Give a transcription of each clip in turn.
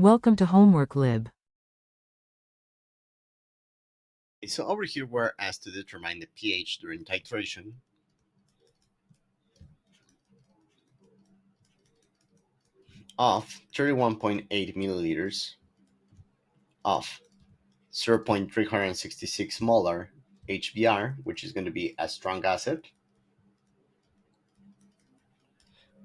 Welcome to Homework Lib. So over here we're asked to determine the pH during titration of 31.8 milliliters of 0.366 molar HBr, which is going to be a strong acid,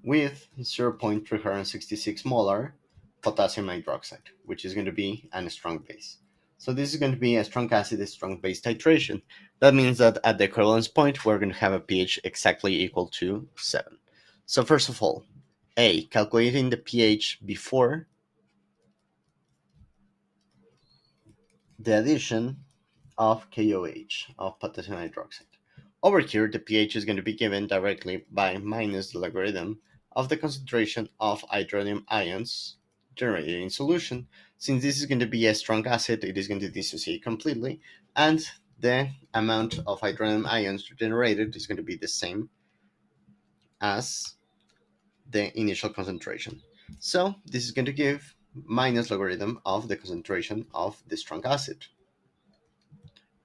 with 0.366 molar potassium hydroxide, which is going to be a strong base. So this is going to be a strong acid, a strong base titration. That means that at the equivalence point, we're going to have a pH exactly equal to 7. So first of all, calculating the pH before the addition of KOH, of potassium hydroxide. Over here, the pH is going to be given directly by minus the logarithm of the concentration of hydronium ions generated in solution. Since this is going to be a strong acid, it is going to dissociate completely, and the amount of hydronium ions generated is going to be the same as the initial concentration. So this is going to give minus logarithm of the concentration of the strong acid,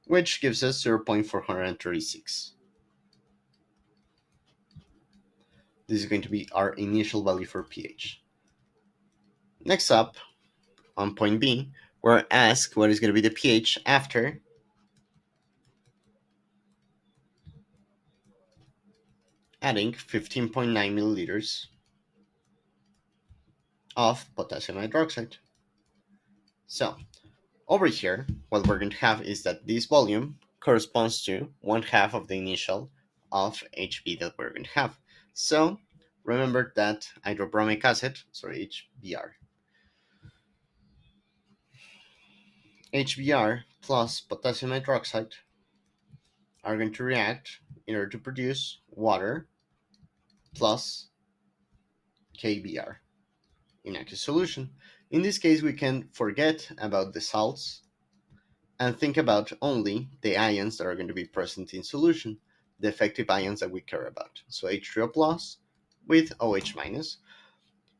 which gives us 0.436. This is going to be our initial value for pH. Next up, on point B, we're asked what is going to be the pH after adding 15.9 milliliters of potassium hydroxide. So, over here, what we're going to have is that this volume corresponds to 1/2 of the initial of HB that we're going to have. So, remember that hydrobromic acid, HBr. HBr plus potassium hydroxide are going to react in order to produce water plus KBr in aqueous solution. In this case, we can forget about the salts and think about only the ions that are going to be present in solution, the effective ions that we care about. So H3O plus with OH minus.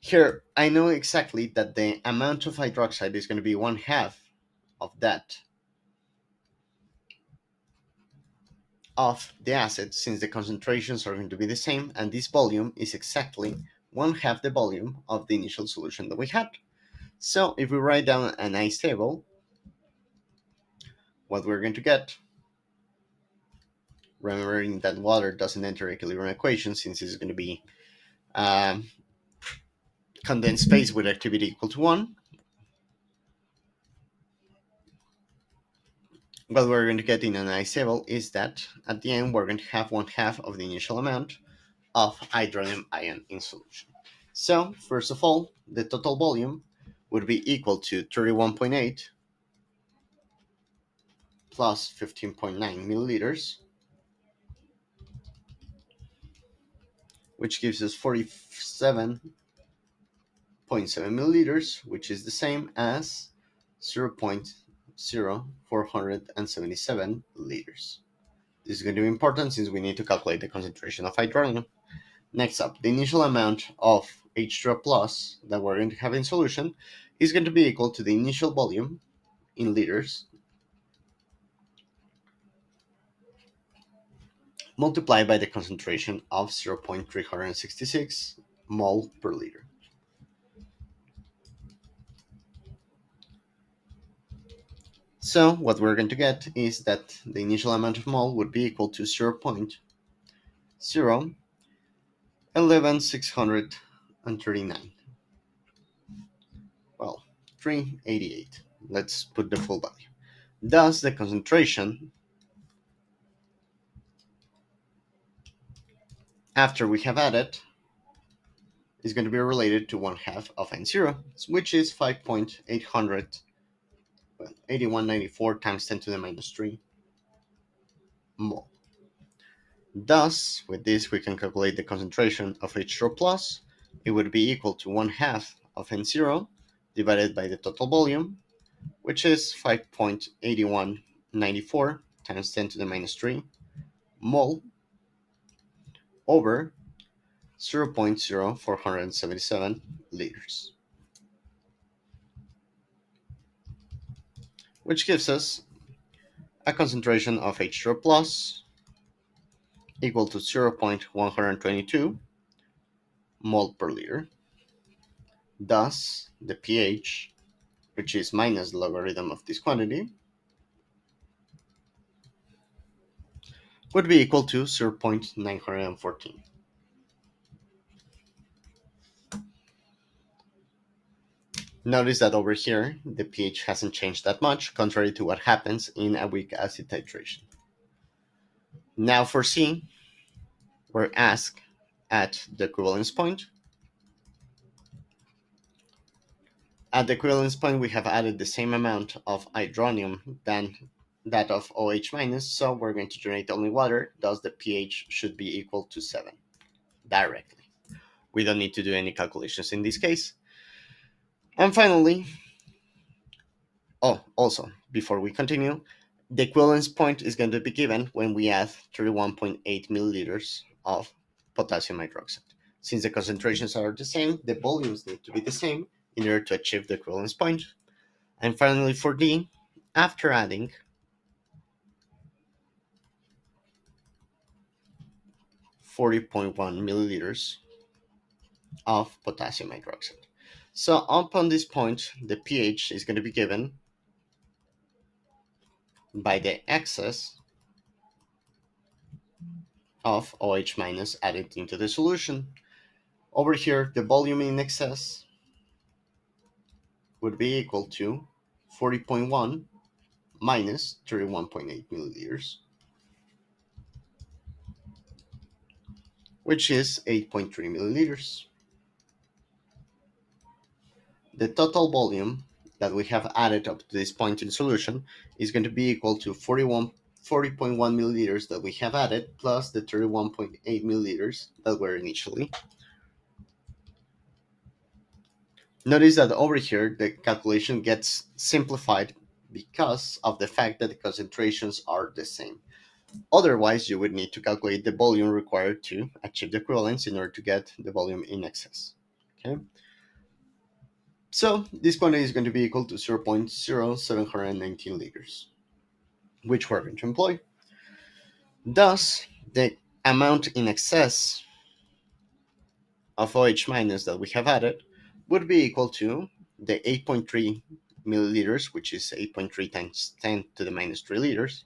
Here, I know exactly that the amount of hydroxide is going to be 1/2 of that of the acid, since the concentrations are going to be the same, and this volume is exactly 1/2 the volume of the initial solution that we had. So if we write down a nice table, what we're going to get, remembering that water doesn't enter equilibrium equation since it's going to be um, condensed phase with activity equal to 1, what we're going to get in a nice table is that at the end we're going to have 1/2 of the initial amount of hydronium ion in solution. So first of all, the total volume would be equal to 31.8 plus 15.9 milliliters, which gives us 47.7 milliliters, which is the same as 0.0477 liters. This is going to be important since we need to calculate the concentration of hydronium. Next up, the initial amount of H2O plus that we're going to have in solution is going to be equal to the initial volume in liters multiplied by the concentration of 0.366 mole per liter. So what we're going to get is that the initial amount of mole would be equal to 0.011639. Well, 388. Let's put the full value. Thus, the concentration after we have added is going to be related to 1/2 of N0, which is 5.8194 times 10 to the minus 3 mole. Thus, with this, we can calculate the concentration of H2O plus. It would be equal to 1/2 of N0 divided by the total volume, which is 5.8194 times 10 to the minus 3 mole over 0.0477 liters. which gives us a concentration of H2O plus equal to 0.122 mole per liter. Thus, the pH, which is minus the logarithm of this quantity, would be equal to 0.914. Notice that over here, the pH hasn't changed that much, contrary to what happens in a weak acid titration. Now for C, we're asked at the equivalence point. At the equivalence point, we have added the same amount of hydronium than that of OH minus, so we're going to generate only water, thus the pH should be equal to 7 directly. We don't need to do any calculations in this case. And finally, also, before we continue, the equivalence point is going to be given when we add 31.8 milliliters of potassium hydroxide. Since the concentrations are the same, the volumes need to be the same in order to achieve the equivalence point. And finally, for D, after adding 40.1 milliliters of potassium hydroxide. So upon this point, the pH is going to be given by the excess of OH minus added into the solution. Over here, the volume in excess would be equal to 40.1 minus 31.8 milliliters, which is 8.3 milliliters. The total volume that we have added up to this point in solution is going to be equal to 40.1 milliliters that we have added plus the 31.8 milliliters that were initially. Notice that over here the calculation gets simplified because of the fact that the concentrations are the same. Otherwise, you would need to calculate the volume required to achieve the equivalence in order to get the volume in excess. Okay. So this quantity is going to be equal to 0.0719 liters, which we're going to employ. Thus, the amount in excess of OH minus that we have added would be equal to the 8.3 milliliters, which is 8.3 times 10 to the minus 3 liters,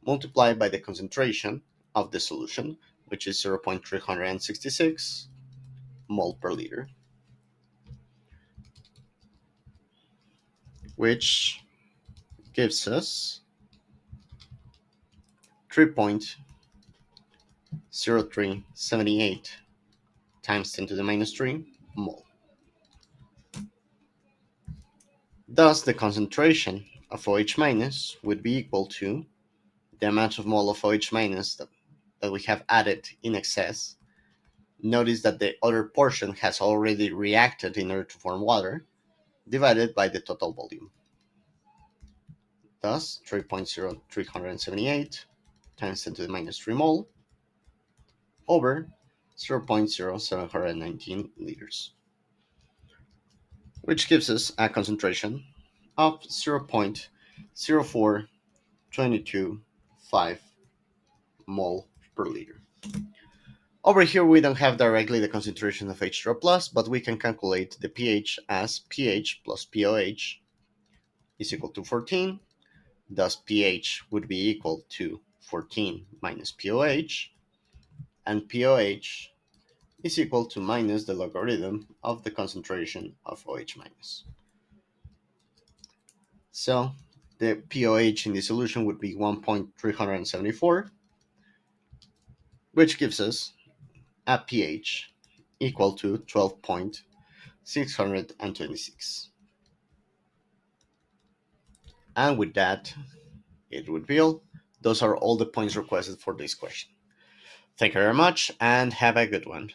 multiplied by the concentration of the solution, which is 0.366 mole per liter, which gives us 3.0378 times 10 to the minus 3 mole. Thus, the concentration of OH minus would be equal to the amount of mole of OH minus that we have added in excess. Notice that the other portion has already reacted in order to form water, divided by the total volume. Thus, 3.0378 times 10 to the minus 3 mole over 0.0719 liters, which gives us a concentration of 0.04225 mole per liter. Over here, we don't have directly the concentration of H2O plus, but we can calculate the pH as pH plus POH is equal to 14. Thus, pH would be equal to 14 minus POH, and POH is equal to minus the logarithm of the concentration of OH minus. So the POH in the solution would be 1.374, which gives us a pH equal to 12.626. And with that, it would be all. Those are all the points requested for this question. Thank you very much and have a good one.